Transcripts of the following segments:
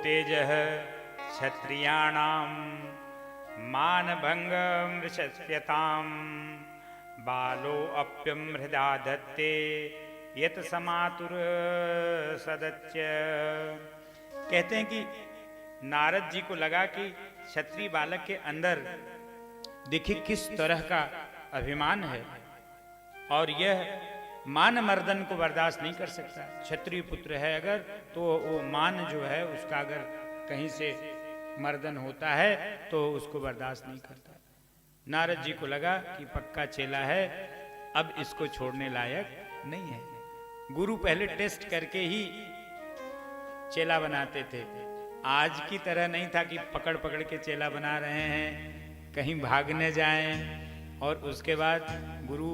तेजः क्षत्रियाणां मानभंगं वृषस्यताम् बालोऽप्यं हृदा धत्ते यत समातुर सदच्य। कहते हैं कि नारद जी को लगा कि क्षत्रिय बालक के अंदर देखिए किस तरह का अभिमान है और यह मान मर्दन को बर्दाश्त नहीं कर सकता। क्षत्रिय पुत्र है अगर तो वो मान जो है उसका अगर कहीं से मर्दन होता है तो उसको बर्दाश्त नहीं करता। नारद जी को लगा कि पक्का चेला है, अब इसको छोड़ने लायक नहीं है। गुरु पहले टेस्ट करके ही चेला बनाते थे, आज की तरह नहीं था कि पकड़ पकड़ के चेला बना रहे हैं कहीं भाग न जाएं। और उसके बाद गुरु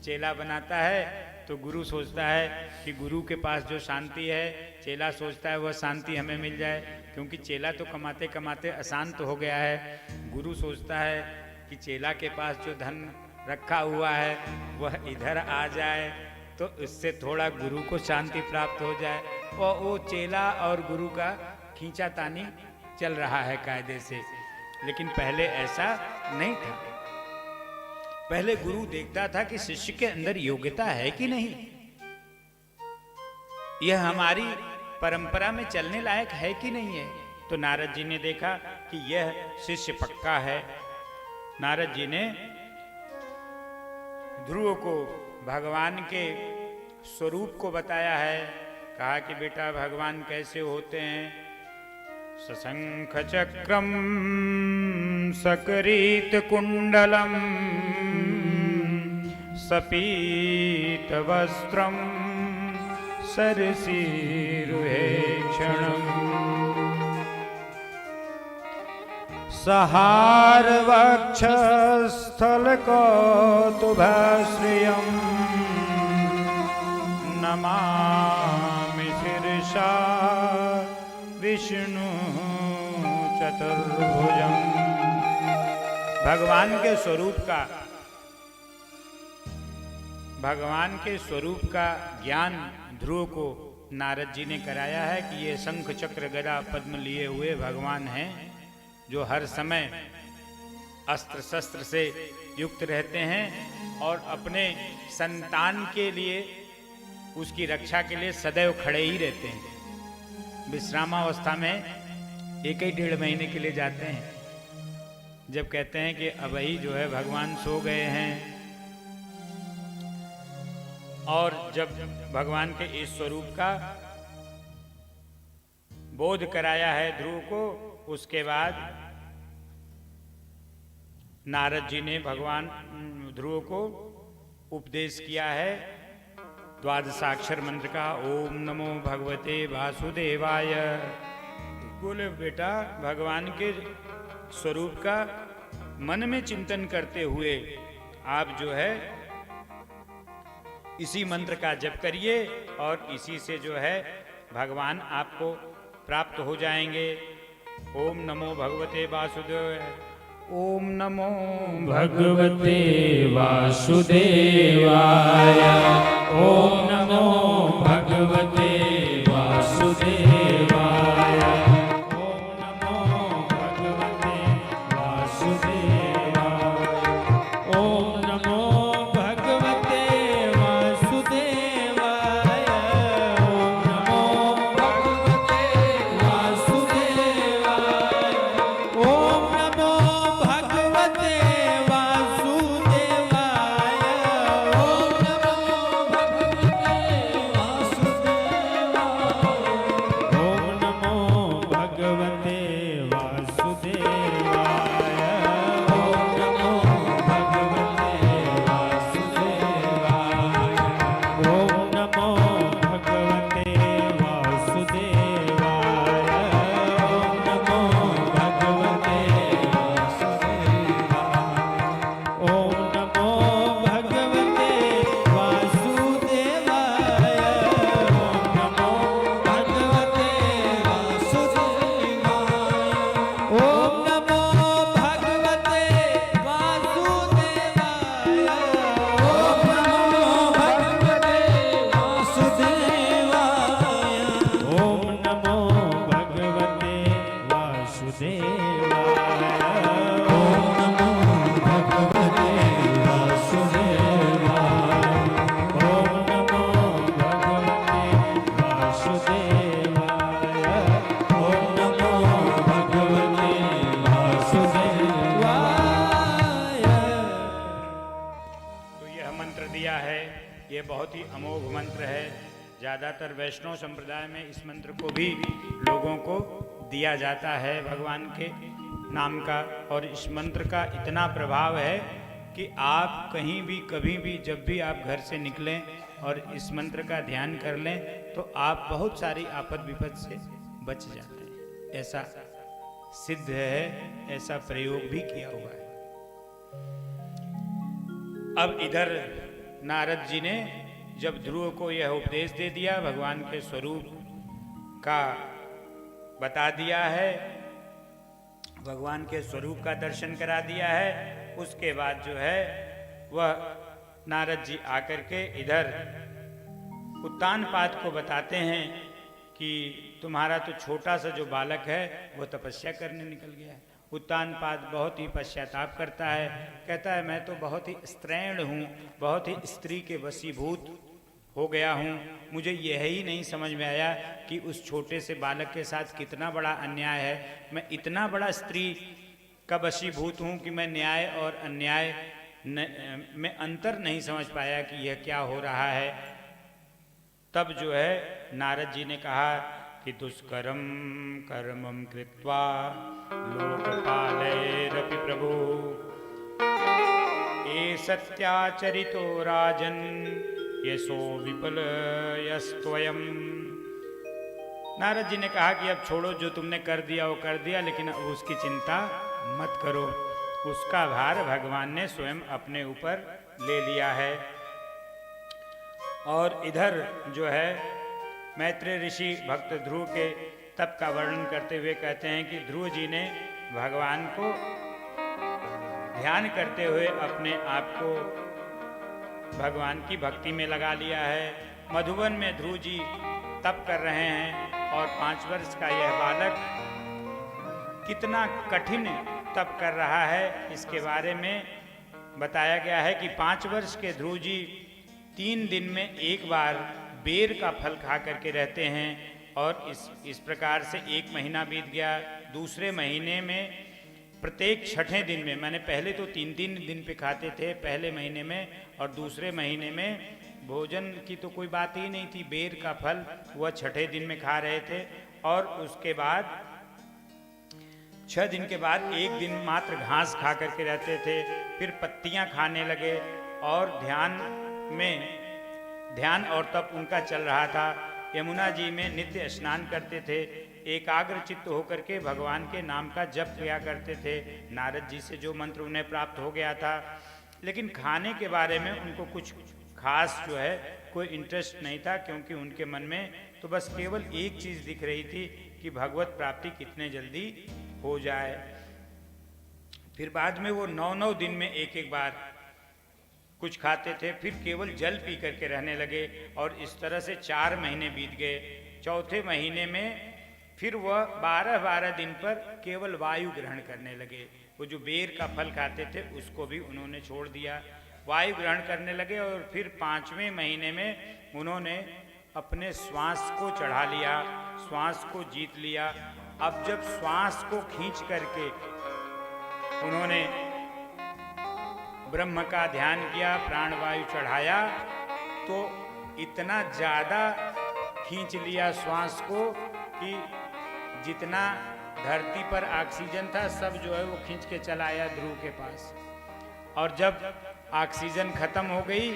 चेला बनाता है तो गुरु सोचता है कि गुरु के पास जो शांति है, चेला सोचता है वह शांति हमें मिल जाए, क्योंकि चेला तो कमाते कमाते अशांत हो गया है। गुरु सोचता है कि चेला के पास जो धन रखा हुआ है वह इधर आ जाए तो इससे थोड़ा गुरु को शांति प्राप्त हो जाए। और वो चेला और गुरु का खींचातानी चल रहा है कायदे से, लेकिन पहले ऐसा नहीं था। पहले गुरु देखता था कि शिष्य के अंदर योग्यता है कि नहीं, यह हमारी परंपरा में चलने लायक है कि नहीं है। तो नारद जी ने देखा कि यह शिष्य पक्का है। नारद जी ने ध्रुव को भगवान के स्वरूप को बताया है। कहा कि बेटा भगवान कैसे होते हैं। सशंख चक्रम सकरीत कुंडलम सपीत वस्त्रम सरसीरुहे क्षणम सहार वक्षस्थल कौतुभश्रियम नमामि शीर्षा विष्णु चतुर्भुजम। भगवान के स्वरूप का ज्ञान ध्रुव को नारद जी ने कराया है कि ये शंख चक्र गदा पद्म लिए हुए भगवान हैं, जो हर समय अस्त्र शस्त्र से युक्त रहते हैं और अपने संतान के लिए, उसकी रक्षा के लिए सदैव खड़े ही रहते हैं। विश्रामावस्था में 1-1.5 महीने के लिए जाते हैं, जब कहते हैं कि अभी जो है भगवान सो गए हैं। और जब भगवान के इस स्वरूप का बोध कराया है ध्रुव को, उसके बाद नारद जी ने भगवान ध्रुव को उपदेश किया है द्वादशाक्षर मंत्र का। ओम नमो भगवते वासुदेवाय। बोले बेटा भगवान के स्वरूप का मन में चिंतन करते हुए आप जो है इसी मंत्र का जप करिए और इसी से जो है भगवान आपको प्राप्त हो जाएंगे। ओम नमो भगवते वासुदेवाय। ओम नमो भगवते वासुदेवाय। ओम नमो भगवते वासुदेवाय। ओम नमो भगवते वासुदेवाय। ओम नमो भगवते वासुदेवाय। ओम नमो भगवते वासुदेवाय। ओम नमो भगवते वासुदेवाय। ओम नमो भगवते वासुदेवाय। ज़्यादातर वैष्णव संप्रदाय में इस मंत्र को भी लोगों को दिया जाता है भगवान के नाम का। और इस मंत्र का इतना प्रभाव है कि आप कहीं भी कभी भी जब भी आप घर से निकलें और इस मंत्र का ध्यान कर लें तो आप बहुत सारी आफत विपद से बच जाते हैं। ऐसा सिद्ध है, ऐसा प्रयोग भी किया हुआ है। अब इधर नारद जी ने जब ध्रुव को यह उपदेश दे दिया, भगवान के स्वरूप का बता दिया है, भगवान के स्वरूप का दर्शन करा दिया है, उसके बाद जो है वह नारद जी आकर के इधर उत्तानपाद को बताते हैं कि तुम्हारा तो छोटा सा जो बालक है वो तपस्या करने निकल गया है। उत्तानपाद बहुत ही पश्चाताप करता है, कहता है मैं तो बहुत ही स्त्रैण हूँ, बहुत ही स्त्री के वशीभूत हो गया हूँ। मुझे यह ही नहीं समझ में आया कि उस छोटे से बालक के साथ कितना बड़ा अन्याय है। मैं इतना बड़ा स्त्री का वशीभूत हूँ कि मैं न्याय और अन्याय में अंतर नहीं समझ पाया कि यह क्या हो रहा है। तब जो है नारद जी ने कहा कि दुष्करम कर्मम कृत्वा लोकपालैरपि प्रभु ये सत्याचरितो राजन यशो विपुल यस्त्वयम्। नारद जी ने कहा कि अब छोड़ो, जो तुमने कर दिया वो कर दिया, लेकिन अब उसकी चिंता मत करो, उसका भार भगवान ने स्वयं अपने ऊपर ले लिया है। और इधर जो है मैत्रेय ऋषि भक्त ध्रुव के तप का वर्णन करते हुए कहते हैं कि ध्रुव जी ने भगवान को ध्यान करते हुए अपने आप को भगवान की भक्ति में लगा लिया है। मधुवन में ध्रुव जी तप कर रहे हैं और 5 वर्ष का यह बालक कितना कठिन तप कर रहा है, इसके बारे में बताया गया है कि 5 वर्ष के ध्रुव जी 3 दिन में एक बार बेर का फल खा करके रहते हैं। और इस प्रकार से 1 महीना बीत गया। दूसरे महीने में प्रत्येक छठे दिन में, मैंने पहले तो 3-3 दिन पे खाते थे पहले महीने में, और दूसरे महीने में भोजन की तो कोई बात ही नहीं थी, बेर का फल वह छठे दिन में खा रहे थे। और उसके बाद 6 दिन के बाद 1 दिन मात्र घास खा करके रहते थे, फिर पत्तियां खाने लगे और ध्यान और तप उनका चल रहा था। यमुना जी में नित्य स्नान करते थे, एकाग्र चित्त होकर के भगवान के नाम का जप किया करते थे, नारद जी से जो मंत्र उन्हें प्राप्त हो गया था। लेकिन खाने के बारे में उनको कुछ खास जो है कोई इंटरेस्ट नहीं था, क्योंकि उनके मन में तो बस केवल एक चीज़ दिख रही थी कि भगवत प्राप्ति कितने जल्दी हो जाए। फिर बाद में वो 9-9 दिन में एक बार कुछ खाते थे, फिर केवल जल पी करके रहने लगे। और इस तरह से 4 महीने बीत गए। चौथे महीने में फिर वह 12-12 दिन पर केवल वायु ग्रहण करने लगे। वो जो बेर का फल खाते थे उसको भी उन्होंने छोड़ दिया, वायु ग्रहण करने लगे। और फिर 5वें महीने में उन्होंने अपने श्वास को चढ़ा लिया, श्वास को जीत लिया। अब जब श्वास को खींच करके उन्होंने ब्रह्म का ध्यान किया, प्राणवायु चढ़ाया, तो इतना ज़्यादा खींच लिया श्वास को कि जितना धरती पर ऑक्सीजन था सब जो है वो खींच के चला आया ध्रुव के पास। और जब ऑक्सीजन खत्म हो गई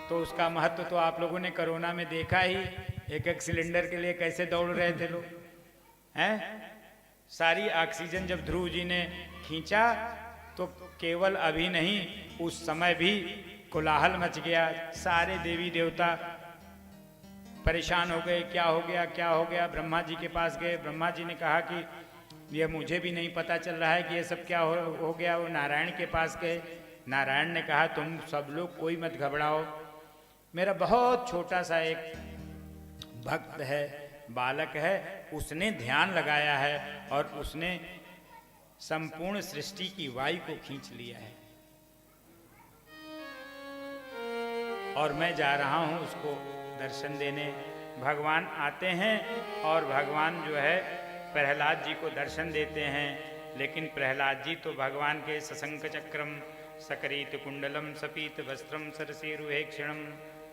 तो उसका महत्व तो आप लोगों ने कोरोना में देखा ही, 1-1 सिलेंडर के लिए कैसे दौड़ रहे थे लोग, हैं? सारी ऑक्सीजन जब ध्रुव जी ने खींचा तो केवल अभी नहीं, उस समय भी कोलाहल मच गया। सारे देवी देवता परेशान हो गए, क्या हो गया क्या हो गया। ब्रह्मा जी के पास गए, ब्रह्मा जी ने कहा कि यह मुझे भी नहीं पता चल रहा है कि ये सब क्या हो गया। वो नारायण के पास गए, नारायण ने कहा तुम सब लोग कोई मत घबराओ, मेरा बहुत छोटा सा एक भक्त है, बालक है, उसने ध्यान लगाया है और उसने संपूर्ण सृष्टि की वायु को खींच लिया है और मैं जा रहा हूं उसको दर्शन देने। भगवान आते हैं और भगवान जो है प्रहलाद जी को दर्शन देते हैं। लेकिन प्रहलाद जी तो भगवान के सशंक चक्रम सकरीत कुंडलम सपीत वस्त्रम सरसीरुहे क्षणम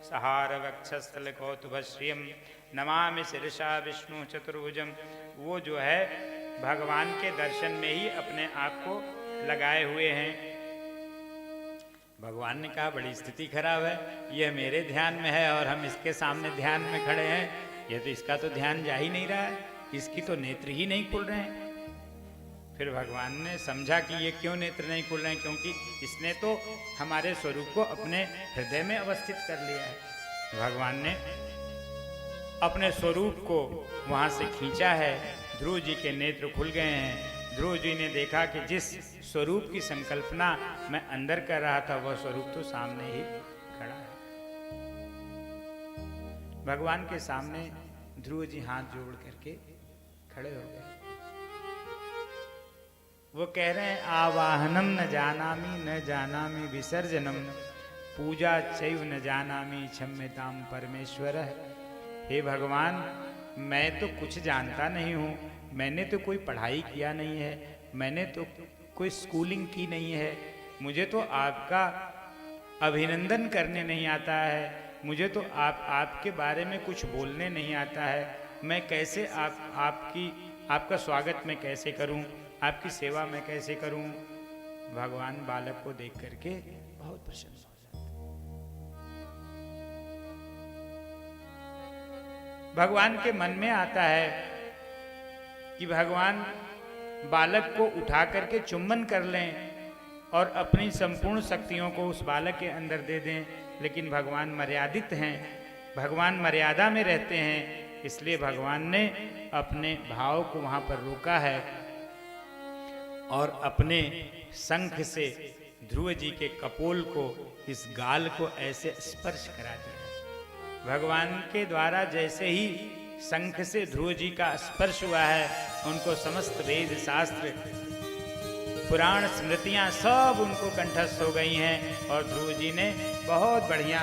सहार वक्षस्थल कौतुभश्रियम नमामि शीर्षा विष्णु चतुर्भुजम। वो जो है भगवान के दर्शन में ही अपने आप को लगाए हुए हैं। भगवान ने कहा बड़ी स्थिति खराब है, यह मेरे ध्यान में है और हम इसके सामने ध्यान में खड़े हैं, ये तो इसका तो ध्यान जा ही नहीं रहा है, इसकी तो नेत्र ही नहीं खुल रहे हैं। फिर भगवान ने समझा कि ये क्यों नेत्र नहीं खुल रहे हैं, क्योंकि इसने तो हमारे स्वरूप को अपने हृदय में अवस्थित कर लिया है। भगवान ने अपने स्वरूप को वहां से खींचा है, ध्रुव जी के नेत्र खुल गए हैं। ध्रुव जी ने देखा कि जिस स्वरूप की संकल्पना मैं अंदर कर रहा था वह स्वरूप तो सामने ही खड़ा है। भगवान के सामने ध्रुव जी हाथ जोड़ करके खड़े हो गए। वो कह रहे हैं आवाहनम न जानामि विसर्जनम पूजा चैव न जानामि क्षम्यताम परमेश्वर। हे भगवान, मैं तो कुछ जानता नहीं हूँ, मैंने तो कोई पढ़ाई किया नहीं है, मैंने तो कोई स्कूलिंग की नहीं है, मुझे तो आपका अभिनंदन करने नहीं आता है, मुझे तो आपके बारे में कुछ बोलने नहीं आता है, मैं कैसे आपका स्वागत मैं कैसे करूं, आपकी सेवा मैं कैसे करूं। भगवान बालक को देख करके बहुत प्रसन्न हो जाते। भगवान के मन में आता है कि भगवान बालक को उठा करके चुम्बन कर लें और अपनी संपूर्ण शक्तियों को उस बालक के अंदर दे दें, लेकिन भगवान मर्यादित हैं, भगवान मर्यादा में रहते हैं, इसलिए भगवान ने अपने भाव को वहां पर रोका है और अपने शंख से ध्रुव जी के कपोल को, इस गाल को ऐसे स्पर्श करा दिया। भगवान के द्वारा जैसे ही शंख से ध्रुव जी का स्पर्श हुआ है, उनको समस्त वेद शास्त्र पुराण स्मृतियां सब उनको कंठस्थ हो गई हैं और ध्रुव जी ने बहुत बढ़िया